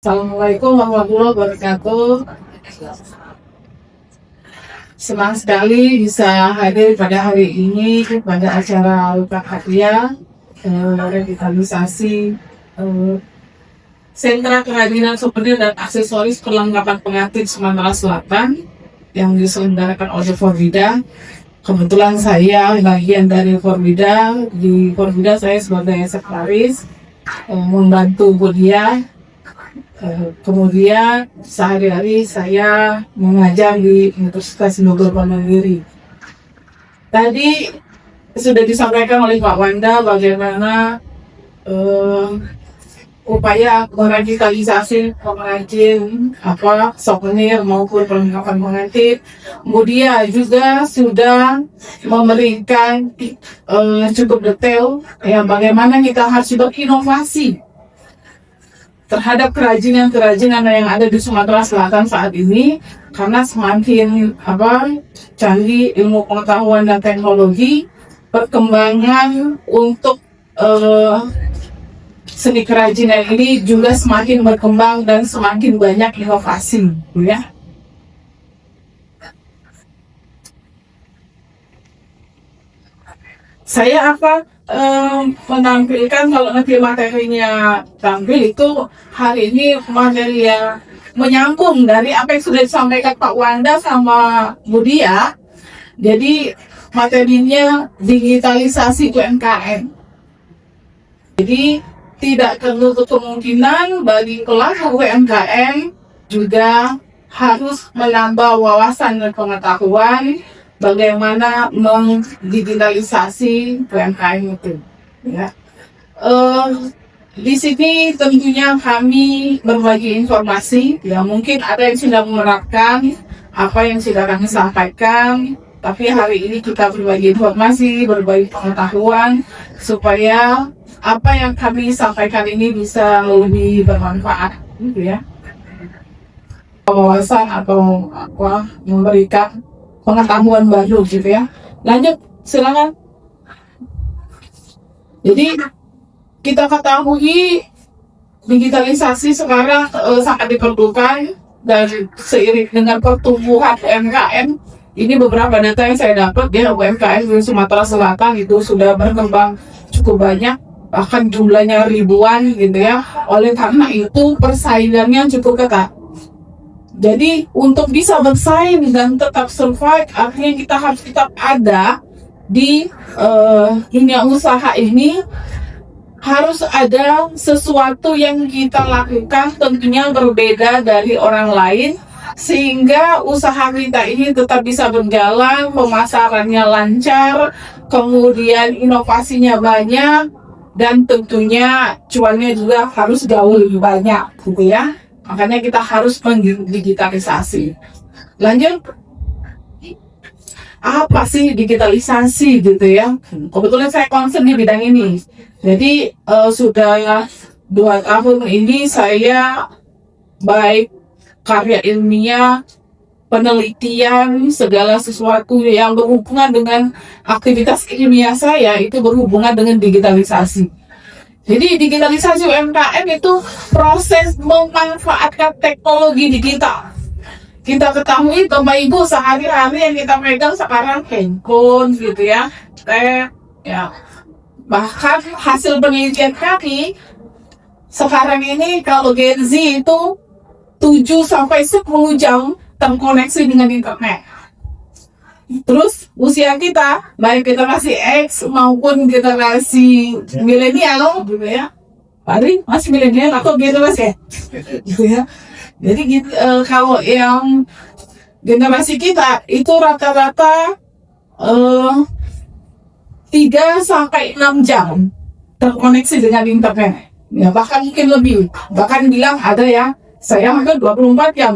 Assalamualaikum warahmatullahi wabarakatuh. Senang sekali bisa hadir pada hari ini pada acara Prakarya revitalisasi sentra kehadiran souvenir dan aksesoris perlengkapan pengantin Sumatera Selatan yang diselenggarakan oleh Forwida. Kebetulan saya bagian dari Forwida. Di Forwida saya sebagai sekretaris membantu kuliah. Kemudian sehari-hari saya mengajar di Universitas Bogor Mandiri. Tadi sudah disampaikan oleh Pak Wanda bagaimana upaya merevitalisasi pengrajin souvenir maupun perlengkapan pengantin. Kemudian juga sudah memberikan cukup detail bagaimana kita harus berinovasi terhadap kerajinan-kerajinan yang ada di Sumatera Selatan saat ini, karena semakin canggih ilmu pengetahuan dan teknologi, perkembangan untuk seni kerajinan ini juga semakin berkembang dan semakin banyak inovasi, ya. Saya akan menampilkan, kalau nanti materinya tampil itu hari ini materi yang menyambung dari apa yang sudah disampaikan Pak Wanda sama Budia. Jadi materinya digitalisasi UMKM. Jadi tidak tertutup kemungkinan bagi pelaku UMKM juga harus menambah wawasan dan pengetahuan bagaimana mengdigitalisasi UMKM itu, ya. Di sini tentunya kami berbagi informasi, ya mungkin ada yang sudah menerapkan apa yang sudah kami sampaikan, tapi hari ini kita berbagi informasi, berbagi pengetahuan supaya apa yang kami sampaikan ini bisa lebih bermanfaat, gitu ya. Wawasan atau memberikan pengetahuan baru, gitu ya. Lanjut, silakan. Jadi kita ketahui digitalisasi sekarang sangat diperlukan, dan seiring dengan pertumbuhan UMKM ini, beberapa data yang saya dapat ya, UMKM di Sumatera Selatan itu sudah berkembang cukup banyak, bahkan jumlahnya ribuan, gitu ya. Oleh karena itu persaingannya cukup ketat. Jadi untuk bisa bersaing dan tetap survive, artinya kita harus tetap ada di dunia usaha ini. Harus ada sesuatu yang kita lakukan tentunya berbeda dari orang lain, sehingga usaha kita ini tetap bisa berjalan, pemasarannya lancar, kemudian inovasinya banyak, dan tentunya cuannya juga harus jauh lebih banyak, gitu ya. Makanya kita harus mendigitalisasi. Lanjut, apa sih digitalisasi, gitu ya? Kebetulan saya concern di bidang ini. Jadi sudah 2 tahun ini saya baik karya ilmiah, penelitian, segala sesuatu yang berhubungan dengan aktivitas ilmiah saya itu berhubungan dengan digitalisasi. Jadi digitalisasi UMKM itu proses memanfaatkan teknologi digital. Kita ketahui Bapak Ibu sehari-hari yang kita pegang sekarang handphone, gitu ya, tab, ya. Bahkan hasil penelitian kami sekarang ini kalau Gen Z itu 7-10 jam terkoneksi dengan internet. Terus usia kita, baik generasi X maupun generasi milenial, gitu ya. Pak masih milenial atau generasi gitu ya. Jadi kalau yang generasi kita itu rata-rata 3-6 jam terkoneksi dengan internet. Ya, bahkan mungkin lebih. Bahkan bilang ada ya, saya hampir 24 jam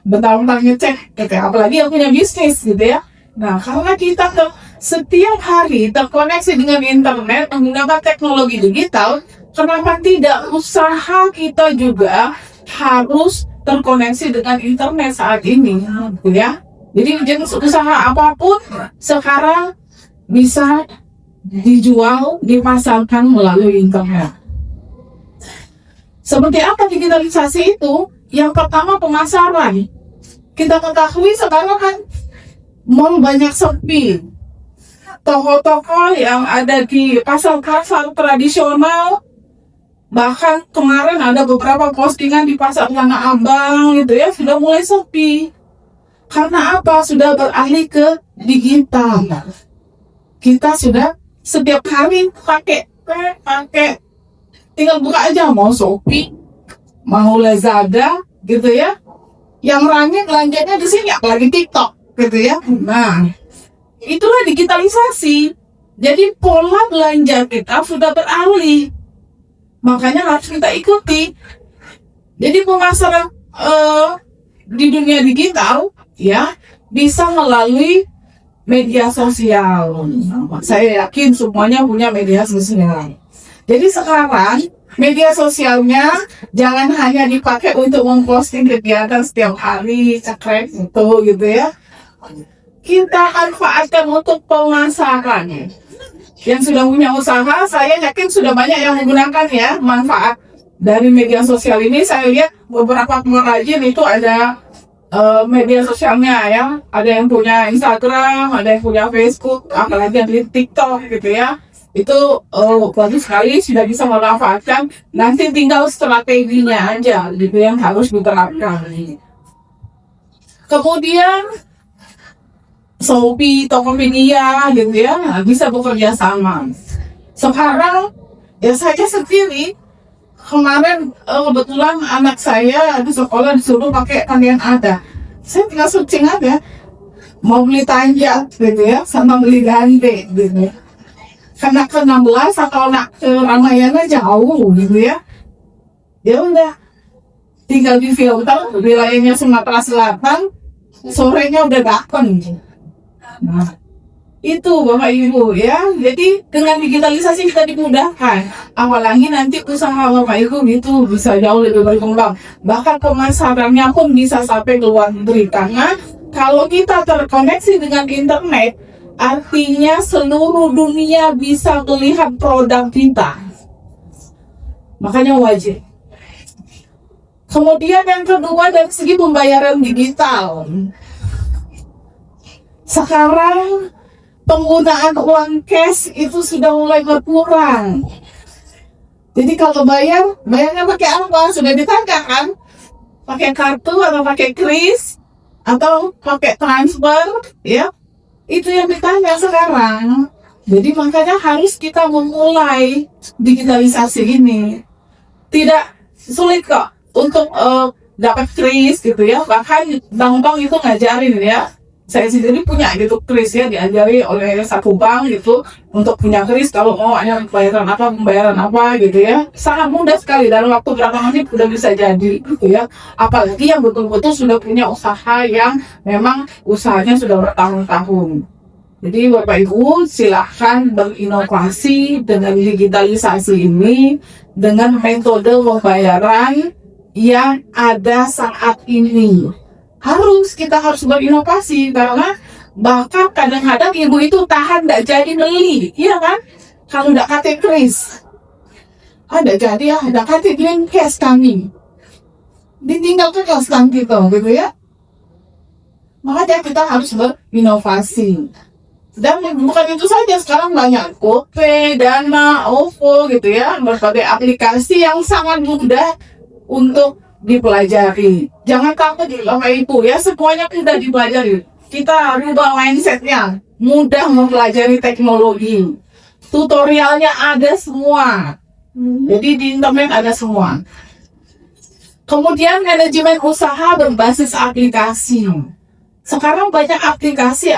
bentar-bentar ngecek, gitu ya. Apalagi yang punya bisnis, gitu ya. Nah, karena kita setiap hari terkoneksi dengan internet menggunakan teknologi digital, kenapa tidak usaha kita juga harus terkoneksi dengan internet saat ini, ya? Jadi jenis usaha apapun sekarang bisa dijual, dipasarkan melalui internet. Seperti apa digitalisasi itu? Yang pertama pemasaran. Kita ketahui sekarang kan mall banyak sepi. Toko-toko yang ada di pasar-pasar tradisional, bahkan kemarin ada beberapa postingan di pasar Tanah Abang gitu ya, sudah mulai sepi. Karena apa? Sudah beralih ke digital. Kita sudah setiap hari pakai tinggal buka aja, mau Shopee, mau Lazada gitu ya. Yang rame belanjanya di sini, apalagi TikTok gitu ya. Nah, itulah digitalisasi. Jadi pola belanja kita sudah beralih. Makanya harus kita ikuti. Jadi pemasaran di dunia digital ya bisa melalui media sosial. Saya yakin semuanya punya media sosial. Jadi sekarang media sosialnya jangan hanya dipakai untuk memposting kegiatan setiap hari, cekrek gitu ya. Kita manfaatkan untuk pemasaran. Yang sudah punya usaha, saya yakin sudah banyak yang menggunakan ya manfaat dari media sosial ini. Saya lihat beberapa pengrajin itu ada media sosialnya ya. Ada yang punya Instagram, ada yang punya Facebook, apalagi yang di TikTok gitu ya. Itu bagus sekali, sudah bisa memanfaatkan. Nanti tinggal strateginya aja gitu yang harus diterapkan. Kemudian Shopee, Tokopedia gitu ya, bisa bekerja sama. Sekarang ya saya sendiri kemarin kebetulan anak saya di sekolah disuruh pakai kalian ada. Saya tinggal searching aja, mau beli tanja gitu ya, sama beli gande gitu ya. Karena ke 16 atau nak ke Ramayana jauh gitu ya. Ya udah, tinggal di filter wilayahnya Sumatera Selatan, sorenya udah datang. Nah, itu Bapak Ibu ya. Jadi dengan digitalisasi kita dimudahkan. Apalagi nanti usaha Bapak Ibu itu bisa jauh lebih berkembang. Bahkan pemasarannya pun bisa sampai ke luar negeri. Karena kalau kita terkoneksi dengan internet, artinya seluruh dunia bisa melihat produk kita. Makanya wajib. Kemudian yang kedua dari segi pembayaran digital. Sekarang penggunaan uang cash itu sudah mulai berkurang. Jadi kalau bayarnya pakai apa? Sudah ditanya kan? Pakai kartu atau pakai kris atau pakai transfer, ya? Itu yang ditanya sekarang. Jadi makanya harus kita memulai digitalisasi ini. Tidak sulit kok untuk dapat kris gitu ya. Bahkan bank-bank itu ngajarin ya. Saya sendiri punya gitu kris ya, diajari oleh satu bank gitu untuk punya kris kalau mau ada pembayaran apa gitu ya. Sangat mudah sekali, dalam waktu berapa menit udah bisa jadi gitu ya. Apalagi yang betul-betul sudah punya usaha yang memang usahanya sudah bertahun-tahun. Jadi Bapak Ibu silahkan berinovasi dengan digitalisasi ini, dengan metode pembayaran yang ada saat ini. Kita harus berinovasi, karena bahkan kadang-kadang ibu itu tahan tidak jadi beli, iya kan? Kalau tidak kate kris, ada jadi ya, tidak kate beli cash kami, ditinggal ke kostan gitu ya. Makanya kita harus berinovasi. Dan bukan itu saja, sekarang banyak GoPay, Dana, OVO gitu ya, berbagai aplikasi yang sangat mudah untuk dipelajari. Jangan takut Bapak Ibu ya, semuanya kita dipelajari. Kita rubah mindsetnya, mudah mempelajari teknologi. Tutorialnya ada semua. Jadi di internet ada semua. Kemudian manajemen usaha berbasis aplikasi. Sekarang banyak aplikasi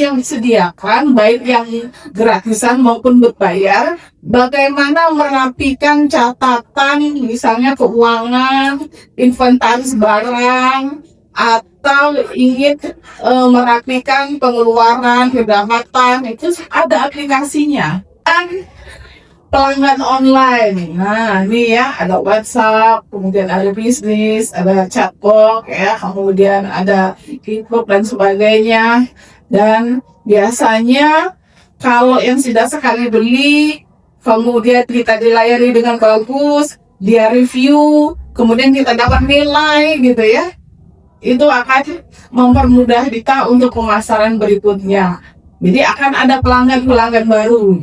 yang disediakan, baik yang gratisan maupun berbayar. Bagaimana merapikan catatan, misalnya keuangan, inventaris barang, atau ingin merapikan pengeluaran, pendapatan, itu ada aplikasinya. Dan pelanggan online. Nah, ini ya, ada WhatsApp, kemudian ada bisnis, ada chatbot ya, kemudian ada inbox dan sebagainya. Dan biasanya kalau yang sudah sekali beli, kemudian kita dilayani dengan bagus, dia review, kemudian kita dapat nilai gitu ya. Itu akan mempermudah kita untuk pemasaran berikutnya. Jadi akan ada pelanggan-pelanggan baru.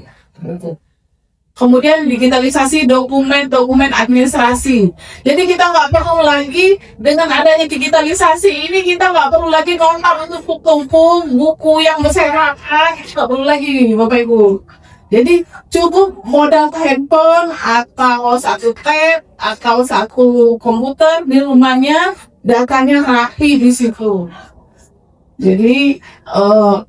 Kemudian digitalisasi dokumen administrasi. Jadi kita nggak perlu lagi dengan adanya digitalisasi ini, kita nggak perlu lagi kontak untuk tumpuk buku yang berserakan, nggak perlu lagi Bapak Ibu. Jadi cukup modal handphone atau satu tab atau satu komputer di rumahnya, datanya rapi di situ. Jadi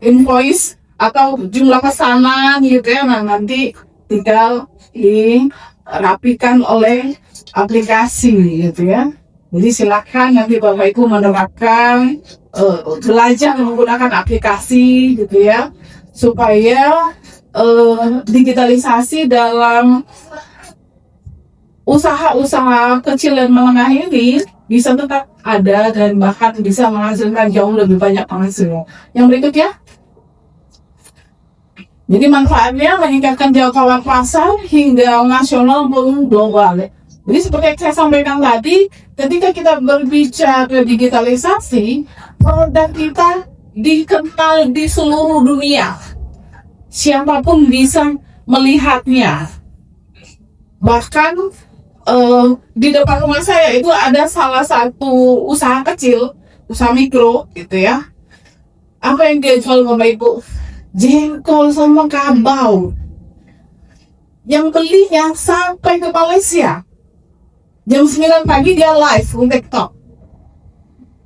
invoice atau jumlah pesanan gitu ya, nah nanti tinggal dirapikan oleh aplikasi gitu ya. Jadi silakan nanti Bapak Ibu menerapkan belajar menggunakan aplikasi gitu ya, supaya digitalisasi dalam usaha-usaha kecil dan menengah ini bisa tetap ada dan bahkan bisa menghasilkan jauh lebih banyak penghasilan. Yang berikutnya, jadi manfaatnya meningkatkan jangkauan pasar hingga nasional maupun global. Jadi seperti yang saya sampaikan tadi, ketika kita berbicara digitalisasi, produk kita dikenal di seluruh dunia. Siapapun bisa melihatnya. Bahkan di depan rumah saya itu ada salah satu usaha kecil, usaha mikro gitu ya. Apa yang dia jual Bapak Ibu? Jengkol sama kabau. Yang belinya sampai ke Malaysia. Jam 9 pagi dia live di TikTok.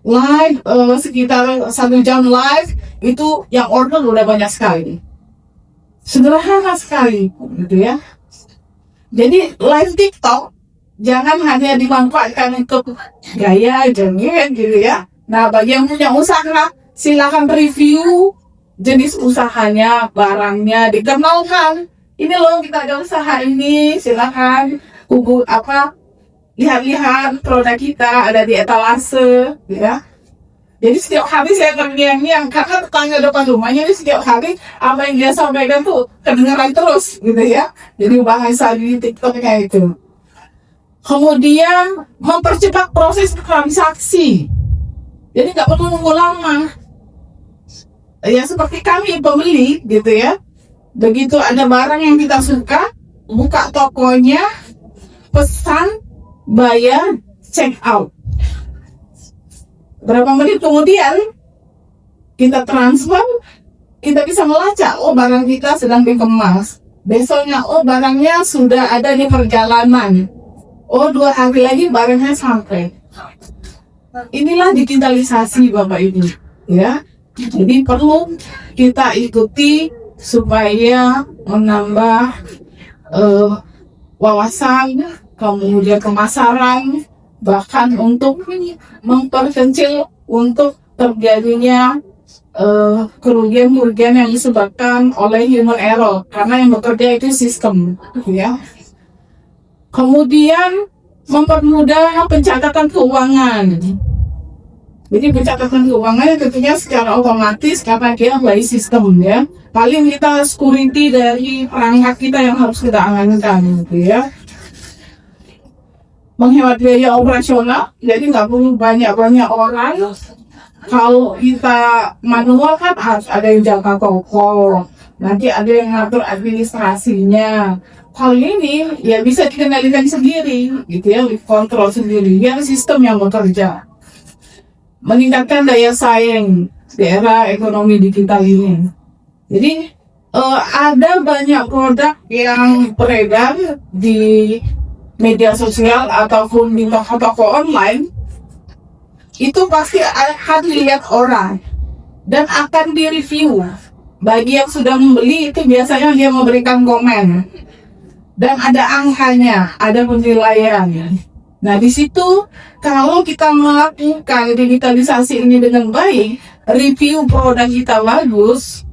Live sekitar 1 jam live, itu yang order udah banyak sekali. Sederhana sekali gitu ya. Jadi live TikTok jangan hanya dimanfaatkan untuk gaya jengit gitu ya. Nah, bagi yang punya usaha, silakan review jenis usahanya, barangnya, dikenalkan. Ini loh kita ada usaha ini, silakan lihat-lihat produk kita ada di etalase, ya. Jadi setiap hari saya terngiang-ngiang karena tetangga depan rumahnya ini setiap hari apa yang dia sampaikan tuh kedengaran terus gitu ya. Jadi bahasa di TikTok kayak itu. Kemudian mempercepat proses transaksi. Jadi nggak perlu nunggu lama. Ya seperti kami pembeli gitu ya. Begitu ada barang yang kita suka, buka tokonya, pesan, bayar, check out. Berapa menit kemudian kita transfer, kita bisa melacak, oh barang kita sedang dikemas. Besoknya, oh barangnya sudah ada di perjalanan. Oh 2 hari lagi barangnya sampai. Inilah digitalisasi Bapak Ibu, ya. Jadi perlu kita ikuti supaya menambah wawasan, kemudian pemasaran, bahkan untuk memperkecil untuk terjadinya kerugian-kerugian yang disebabkan oleh human error, karena yang bekerja itu sistem, ya. Kemudian mempermudah pencatatan keuangan. Jadi pencatatan keuangan tentunya secara otomatis karena dia by sistem ya. Paling kita security dari perangkat kita yang harus kita amankan, gitu ya. Menghemat biaya operasional, jadi nggak perlu banyak-banyak orang. Kalau kita manual kan harus ada yang jaga toko, nanti ada yang ngatur administrasinya. Kalau ini ya bisa dikendalikan sendiri, gitu ya, dikontrol sendiri, biar sistem yang bekerja. Meningkatkan daya saing di era ekonomi digital ini. Jadi ada banyak produk yang beredar di media sosial ataupun di toko-toko online, itu pasti akan dilihat orang dan akan direview. Bagi yang sudah membeli itu biasanya dia memberikan komen dan ada angkanya, ada penilaian. Nah di situ kalau kita melakukan digitalisasi ini dengan baik, review produk kita bagus,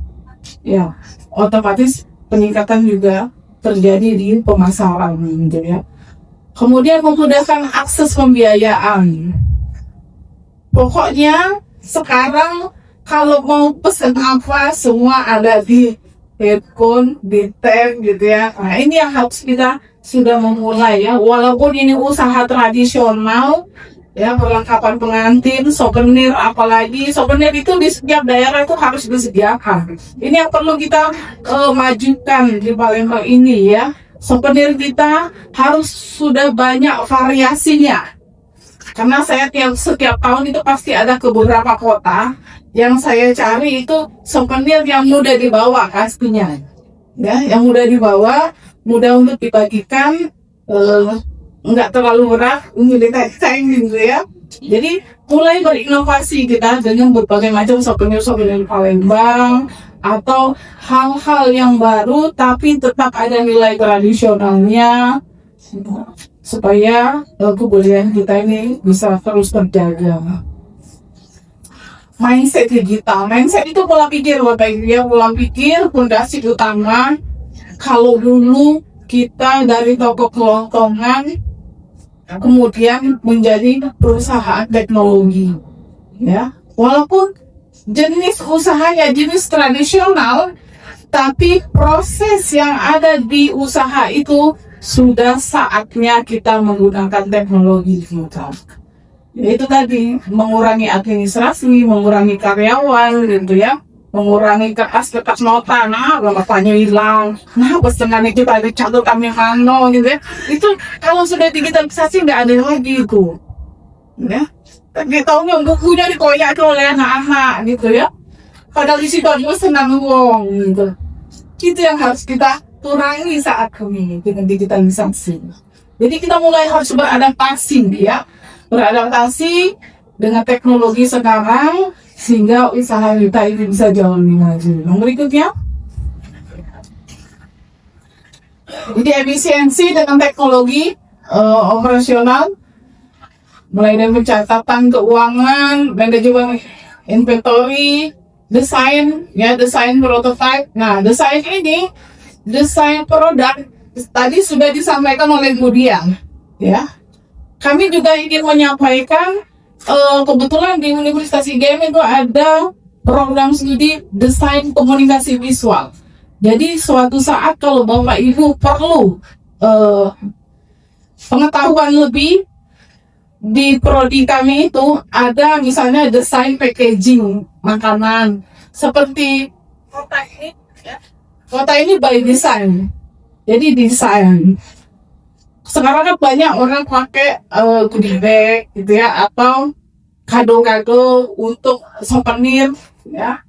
ya otomatis peningkatan juga terjadi di pemasaran, gitu ya. Kemudian memudahkan akses pembiayaan. Pokoknya sekarang kalau mau pesan apa semua ada di headphone, di tag gitu ya. Nah ini yang harus kita sudah memulai ya, walaupun ini usaha tradisional ya, perlengkapan pengantin, souvenir, apalagi souvenir itu di setiap daerah itu harus disediakan. Ini yang perlu kita majukan di Palembang ini ya. Souvenir kita harus sudah banyak variasinya. Karena saya setiap tahun itu pasti ada ke beberapa kota yang saya cari itu souvenir yang mudah dibawa pastinya. Ya, yang mudah dibawa, mudah untuk dibagikan, nggak terlalu berat, militer gitu ya. Jadi mulai berinovasi kita dengan berbagai macam souvenir Palembang atau hal-hal yang baru tapi tetap ada nilai tradisionalnya supaya kebudayaan kita ini bisa terus terjaga. Mindset digital, mindset itu pola pikir Bapak Ibu ya, pola pikir fondasi utama. Kalau dulu kita dari toko kelongkongan kemudian menjadi perusahaan teknologi ya, walaupun jenis usahanya jenis tradisional, tapi proses yang ada di usaha itu sudah saatnya kita menggunakan teknologi digital. Itu tadi mengurangi administrasi, mengurangi karyawan gitu ya, mengurangi kertas nota. Nah bapaknya hilang, nah pesanan itu tadi catat kami mano gitu ya. Itu kalau sudah digitalisasi nggak ada lagi itu ya. Kita tahunya bukunya dikoyak oleh anak-anak gitu ya, padahal di situ ada senang wong gitu. Itu yang harus kita kurangi saat ini dengan digitalisasi. Jadi kita mulai harus beradaptasi ya, beradaptasi dengan teknologi sekarang sehingga usaha kita ini bisa jauh lebih maju. Yang berikutnya, jadi efisiensi dengan teknologi operasional, mulai dari pencatatan keuangan, manajemen inventory, desain ya, desain prototype. Nah desain ini, desain produk tadi sudah disampaikan oleh Budian ya. Kami juga ingin menyampaikan kebetulan di Universitas IGM itu ada program studi desain komunikasi visual. Jadi suatu saat kalau Bapak Ibu perlu pengetahuan lebih, di prodi kami itu ada misalnya desain packaging makanan seperti kota ini by design. Jadi desain sekarang kan banyak orang pakai goodie bag gitu ya, atau kado-kado untuk souvenir ya,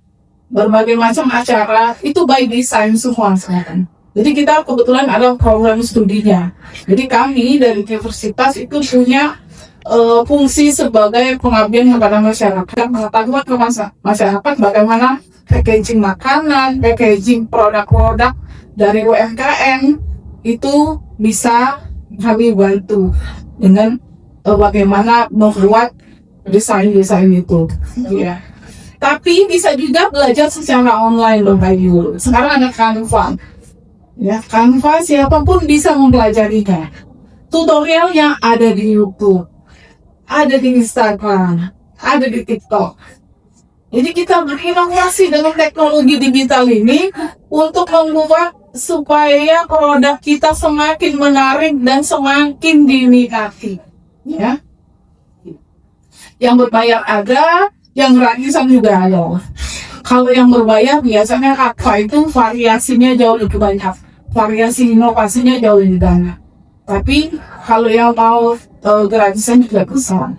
berbagai macam acara itu by design semua sekarang. Jadi kita kebetulan ada program studinya. Jadi kami dari universitas itu punya fungsi sebagai pengabdian kepada masyarakat, mengetahui ke masyarakat bagaimana packaging makanan, packaging produk-produk dari UMKM itu bisa kami bantu dengan bagaimana membuat desain-desain itu ya. Tapi bisa juga belajar secara online loh Bapak Ibu. Sekarang ada Canva ya, Canva siapapun bisa mempelajarinya. Tutorialnya ada di YouTube, ada di Instagram, ada di TikTok. Jadi kita berinovasi dengan teknologi digital ini untuk membuat supaya produk kita semakin menarik dan semakin diminati ya. Yang berbayar ada, yang gratisan juga ada. Kalau yang berbayar biasanya Canva itu variasinya jauh lebih banyak, variasi inovasinya jauh lebih banyak. Tapi kalau yang mau gratisan juga bisa,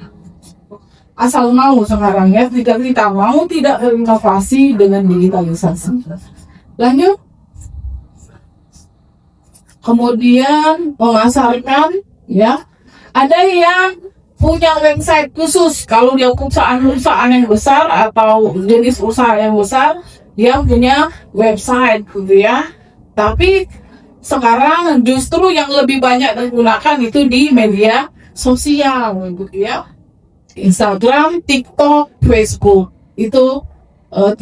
asal mau sekarang ya. Jika kita mau tidak berinovasi dengan digitalisasi. Lanjut. Kemudian memasarkan ya, ada yang punya website khusus. Kalau dia perusahaan yang besar atau jenis usaha yang besar, dia punya website gitu ya. Tapi sekarang justru yang lebih banyak digunakan itu di media sosial gitu ya, Instagram, TikTok, Facebook. Itu 3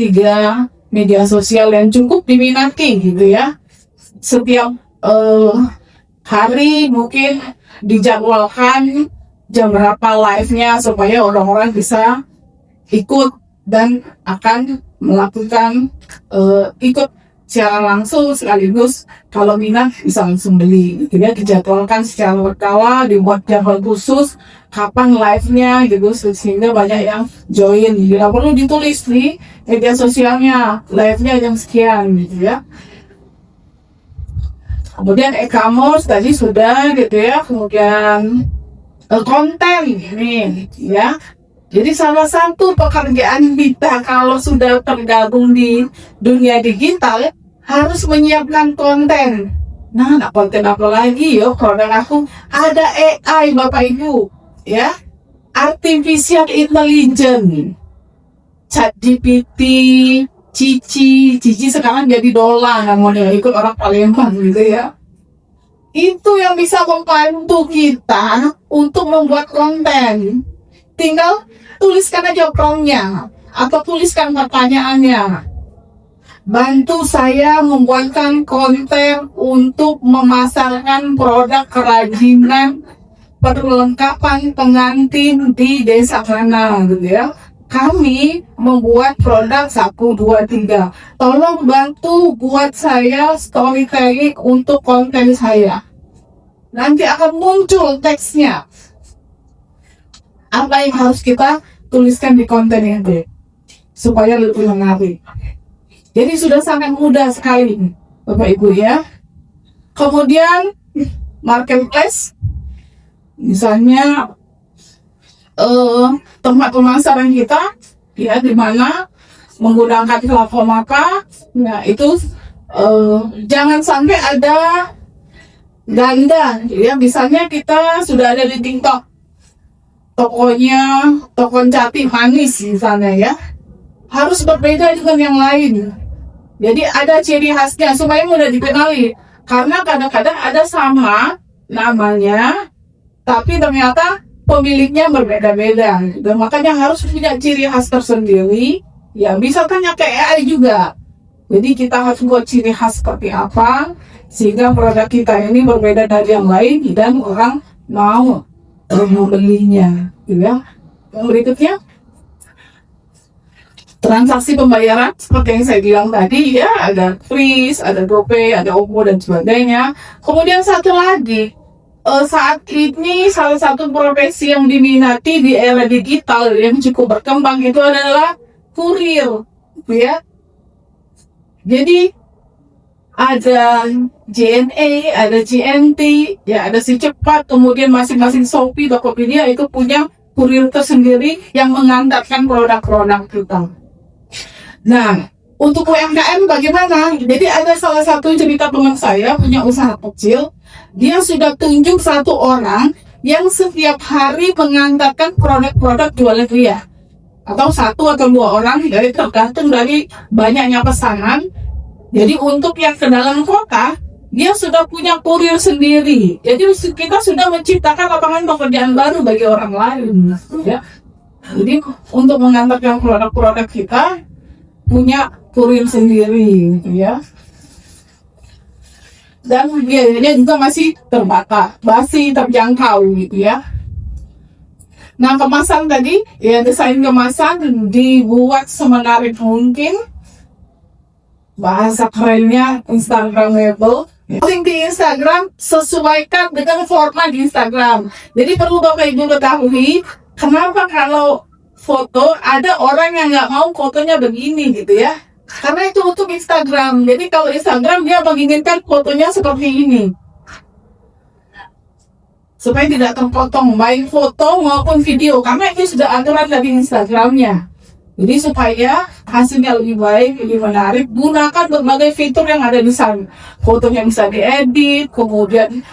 media sosial yang cukup diminati gitu ya. Setiap hari mungkin dijadwalkan jam berapa live-nya supaya orang-orang bisa ikut dan akan melakukan ikut secara langsung, sekaligus kalau minat bisa langsung beli gitu ya. Dijadwalkan secara berkala, dibuat jadwal khusus kapan live-nya gitu, sehingga banyak yang join. Tidak perlu ditulis di media sosialnya live-nya jam sekian gitu ya. Kemudian e-commerce tadi sudah gitu ya. Kemudian konten nih ya. Jadi salah satu pekerjaan kita kalau sudah tergabung di dunia digital harus menyiapkan konten. Nah, konten apa lagi yo? Produk aku ada AI Bapak Ibu, ya, artificial intelligence, ChatGPT, Cici sekarang jadi dolar namanya, ikut orang Palembang gitu ya. Itu yang bisa membantu kita untuk membuat konten. Tinggal tuliskan aja promptnya atau tuliskan pertanyaannya. Bantu saya membuatkan konten untuk memasarkan produk kerajinan perlengkapan pengantin di desa mana gitu ya. Kami membuat produk 1, 2, 3. Tolong bantu buat saya storytelling untuk konten saya. Nanti akan muncul teksnya. Apa yang harus kita tuliskan di konten itu supaya lebih menarik. Jadi sudah sangat mudah sekali Bapak Ibu ya. Kemudian marketplace, misalnya tempat pemasaran kita ya, di mana menggunakan platform apa. Nah itu jangan sampai ada ganda ya. Misalnya kita sudah ada di TikTok, tokonya toko Jati Manis misalnya ya, harus berbeda dengan yang lain. Jadi ada ciri khasnya supaya mudah dikenali. Karena kadang-kadang ada sama namanya, tapi ternyata pemiliknya berbeda-beda. Dan makanya harus punya ciri khas tersendiri. Ya bisa tanya ke AI juga. Jadi kita harus buat ciri khas seperti apa sehingga produk kita ini berbeda dari yang lain dan orang mau membelinya, gitu ya. Yang berikutnya, transaksi pembayaran seperti yang saya bilang tadi ya, ada Kris, ada GoPay, ada OVO dan sebagainya. Kemudian satu lagi, saat ini salah satu profesi yang diminati di era digital yang cukup berkembang itu adalah kurir, ya. Jadi ada JNE, ada JNT, ya ada Si Cepat, kemudian masing-masing Shopee, Tokopedia itu punya kurir tersendiri yang mengantarkan produk-produk kita. Nah, untuk UMKM bagaimana? Jadi ada salah satu cerita teman saya punya usaha kecil, dia sudah tunjuk satu orang yang setiap hari mengantarkan produk-produk jualan dia. Atau 1 atau 2 orang, jadi tergantung dari banyaknya pesanan. Jadi untuk yang ke dalam kota, dia sudah punya kurir sendiri. Jadi kita sudah menciptakan lapangan pekerjaan baru bagi orang lain, ya. Jadi untuk mengantarkan produk-produk kita punya kurir sendiri, gitu ya. Dan biayanya juga masih terbatas, masih terjangkau, gitu ya. Nah, kemasan tadi, ya desain kemasan dibuat semenarik mungkin. Bahasa kerennya Instagramable. Link di Instagram sesuaikan dengan format di Instagram. Jadi perlu Bapak Ibu ketahui, kenapa kalau foto ada orang yang nggak mau fotonya begini gitu ya. Karena itu untuk Instagram. Jadi kalau Instagram dia menginginkan fotonya seperti ini, supaya tidak terpotong baik foto maupun video, karena itu sudah aturan dari Instagramnya. Jadi supaya hasilnya lebih baik, lebih menarik, gunakan berbagai fitur yang ada di sana. Fotonya bisa diedit, kemudian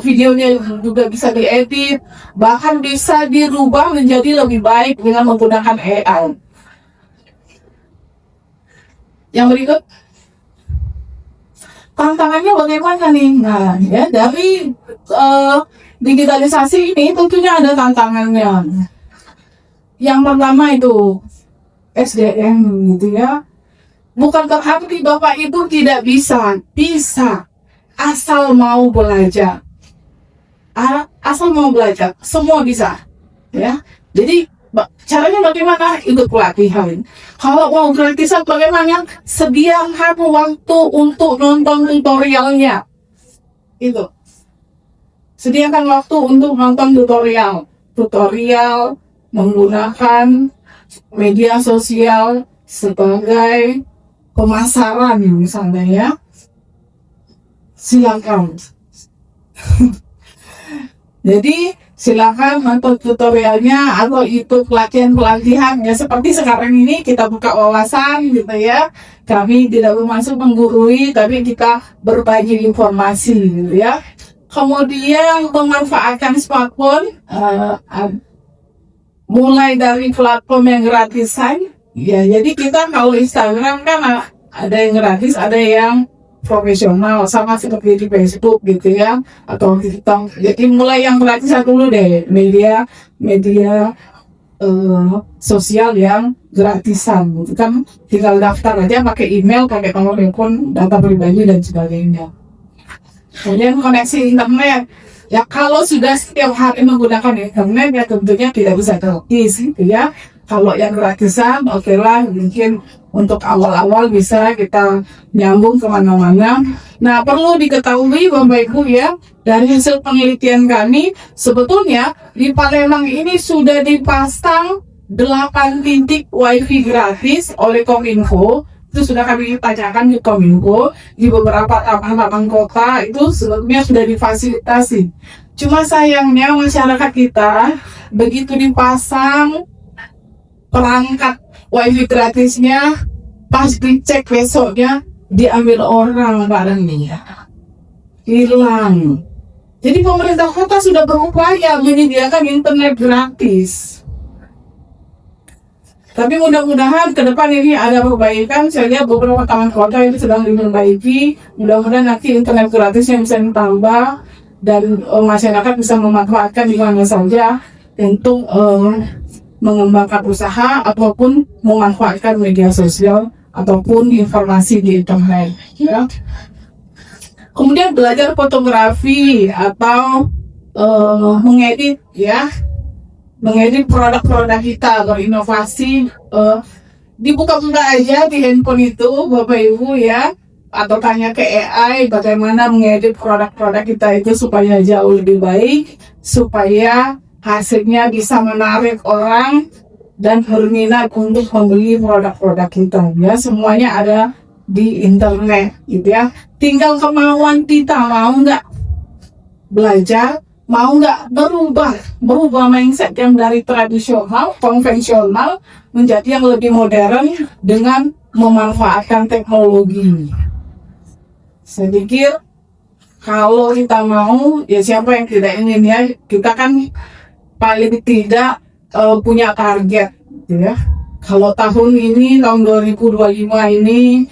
videonya juga bisa diedit, bahkan bisa dirubah menjadi lebih baik dengan menggunakan AI. Yang berikut, tantangannya bagaimana nih? Nah, ya dari digitalisasi ini tentunya ada tantangannya. Yang pertama itu SDM gitu ya. Bukan berarti Bapak Ibu tidak bisa asal mau belajar. Asal mau belajar, semua bisa ya. Jadi Caranya bagaimana? Itu pelatihan. Kalau mau gratisan bagaimana? Sediakan waktu untuk nonton tutorialnya. Itu. Sediakan waktu untuk nonton tutorial. Tutorial menggunakan media sosial sebagai pemasaran misalnya ya. Silakan. Jadi silakan nonton tutorialnya atau itu pelatihan-pelatihan ya, seperti sekarang ini kita buka wawasan gitu ya. Kami tidak bermaksud menggurui, tapi kita berbagi informasi gitu ya. Kemudian memanfaatkan smartphone, mulai dari platform yang gratisan ya. Jadi kita kalau Instagram kan ada yang gratis, ada yang profesional, sama seperti di Facebook gitu ya, atau TikTok. Jadi mulai yang gratisan dulu deh, media sosial yang gratisan gitu kan, tinggal daftar aja pakai email, pakai nomor telepon, data pribadi dan sebagainya. Kemudian koneksi internet ya, kalau sudah setiap hari menggunakan internet ya tentunya tidak bisa gratis gitu ya. Kalau yang gratisan oke lah, mungkin untuk awal-awal bisa kita nyambung kemana-mana. Nah, perlu diketahui Bapak Ibu ya, dari hasil penelitian kami, sebetulnya di Palembang ini sudah dipasang 8 titik wifi gratis oleh Kominfo. Itu sudah kami tanyakan ke Kominfo. Di beberapa taman-taman kota itu sebetulnya sudah difasilitasi. Cuma sayangnya masyarakat kita begitu dipasang perangkat wifi gratisnya, pas dicek besoknya diambil orang barangnya, hilang. Jadi pemerintah kota sudah berupaya menyediakan internet gratis. Tapi mudah-mudahan ke depan ini ada perbaikan. Saya lihat beberapa taman kota ini sedang diperbaiki. Mudah-mudahan nanti internet gratisnya bisa ditambah dan masyarakat bisa memanfaatkan di mana saja untuk mengembangkan usaha ataupun memanfaatkan media sosial ataupun informasi di internet ya. Kemudian belajar fotografi atau mengedit ya, mengedit produk-produk kita, berinovasi, dibuka-buka aja di handphone itu Bapak Ibu ya, atau tanya ke AI bagaimana mengedit produk-produk kita itu supaya jauh lebih baik, supaya hasilnya bisa menarik orang dan berminat untuk membeli produk-produk kita ya. Semuanya ada di internet gitu ya. Tinggal kemauan kita, mau nggak belajar, mau nggak berubah mindset yang dari tradisional, konvensional menjadi yang lebih modern dengan memanfaatkan teknologi. Saya pikir kalau kita mau, ya siapa yang tidak ingin ya. Kita kan paling tidak punya target gitu ya. Kalau tahun ini, tahun 2025 ini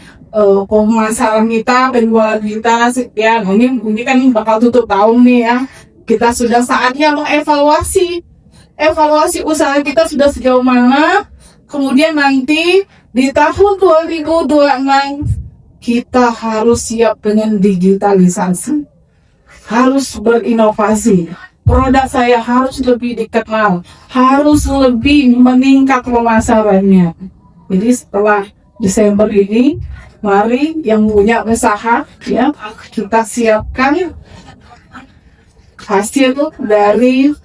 pemasaran kita, penjualan kita sekian, ini kan bakal tutup tahun nih ya. Kita sudah saatnya mengevaluasi usaha kita sudah sejauh mana. Kemudian nanti di tahun 2026 kita harus siap dengan digitalisasi, harus berinovasi. Produk saya harus lebih dikenal, harus lebih meningkat pemasarannya. Jadi setelah Desember ini, mari yang punya usaha ya, kita siapkan hasil dari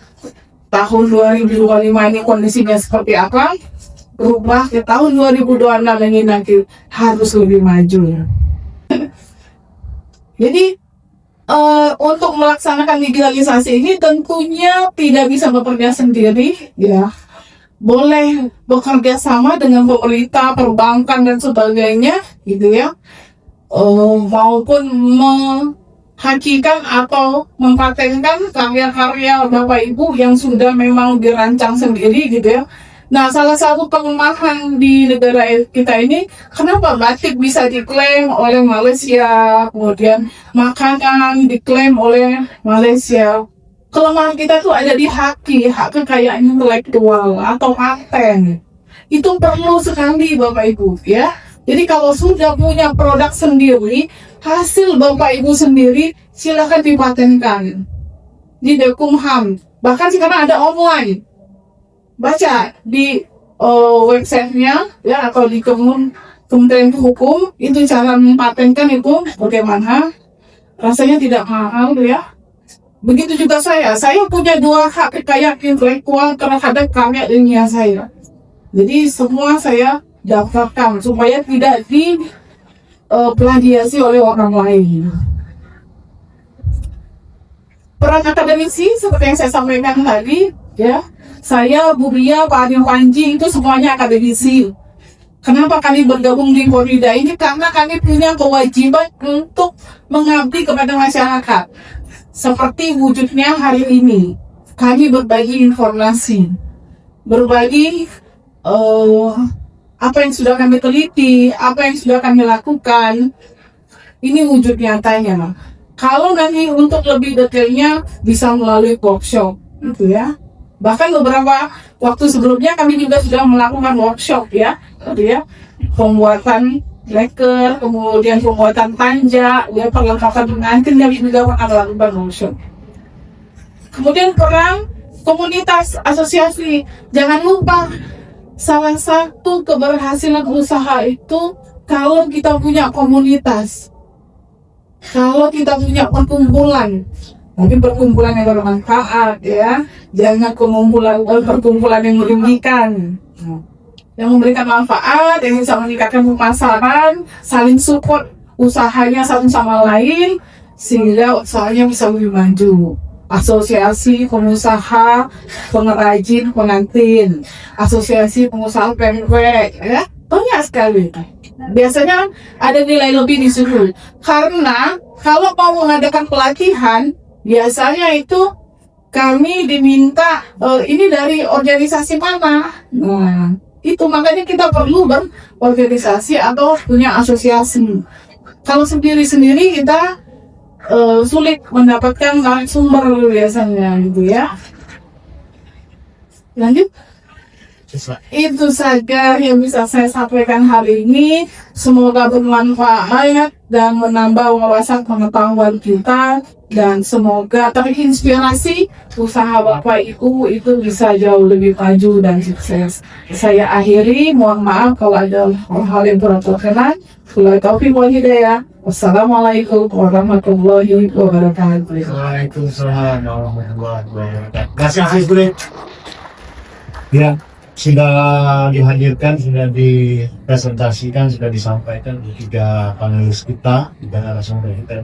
tahun 2025 ini kondisinya seperti apa, berubah ke tahun 2026 ini nanti harus lebih maju. Jadi untuk melaksanakan digitalisasi ini tentunya tidak bisa bekerja sendiri ya. Boleh bekerja sama dengan pemerintah, perbankan dan sebagainya gitu ya. Maupun menghakikan atau mempatenkan karya-karya Bapak Ibu yang sudah memang dirancang sendiri gitu ya. Nah, salah satu kelemahan di negara kita ini, kenapa batik bisa diklaim oleh Malaysia, kemudian makanan diklaim oleh Malaysia. Kelemahan kita tuh ada di hak kekayaan intelektual atau paten. Itu perlu sekali Bapak Ibu ya. Jadi kalau sudah punya produk sendiri, hasil Bapak Ibu sendiri, silakan dipatenkan di Dekumham. Bahkan sekarang ada online. baca di websitenya ya, atau di Kementerian Hukum itu cara mempatenkan itu bagaimana, rasanya tidak mahal ya. Begitu juga saya punya 2 hak kekayaan intelektual terhadap karya ilmiah saya. Jadi semua saya daftarkan supaya tidak plagiasi oleh orang lain. Peran akademisi seperti yang saya sampaikan tadi ya, saya, Bu Ria, Pak Adil Panji itu semuanya akademisi. Kenapa kami bergabung di Korida ini? Karena kami punya kewajiban untuk mengabdi kepada masyarakat. Seperti wujudnya hari ini, kami berbagi informasi, berbagi apa yang sudah kami teliti, apa yang sudah kami lakukan. Ini wujud nyatanya. Kalau nanti untuk lebih detailnya bisa melalui workshop, gitu ya. Bahkan beberapa waktu sebelumnya kami juga sudah melakukan workshop ya, pembuatan leker, kemudian pembuatan tanja, ya perlengkapan pengantin kami juga akan melakukan workshop. Kemudian peran komunitas asosiasi, jangan lupa salah satu keberhasilan usaha itu kalau kita punya komunitas, kalau kita punya perkumpulan. Mungkin perkumpulan yang bermanfaat ya, jangan perkumpulan yang merugikan, yang memberikan manfaat, yang bisa meningkatkan pemasaran, saling support usahanya satu sama lain sehingga usahanya bisa lebih maju. Asosiasi pengusaha pengrajin pengantin, asosiasi pengusaha pempek ya, banyak sekali. Biasanya ada nilai lebih di situ, karena kalau mau mengadakan pelatihan biasanya itu kami diminta ini dari organisasi mana. Nah, itu makanya kita perlu berorganisasi atau punya asosiasi. Kalau sendiri-sendiri kita sulit mendapatkan sumber biasanya gitu ya. Lanjut. Itu saja yang bisa saya sampaikan hari ini. Semoga bermanfaat dan menambah wawasan pengetahuan kita, dan semoga terinspirasi usaha Bapak Ibu itu bisa jauh lebih maju dan sukses. Saya akhiri, mohon maaf kalau ada hal yang kurang berkenan. Wabillahi taufiq wal hidayah. Wassalamualaikum warahmatullahi wabarakatuh. Waalaikumsalam warahmatullahi wabarakatuh. Kasih ya, sudah dihadirkan, sudah dipresentasikan, sudah disampaikan di 3 panelis kita, 3 narasumber kita.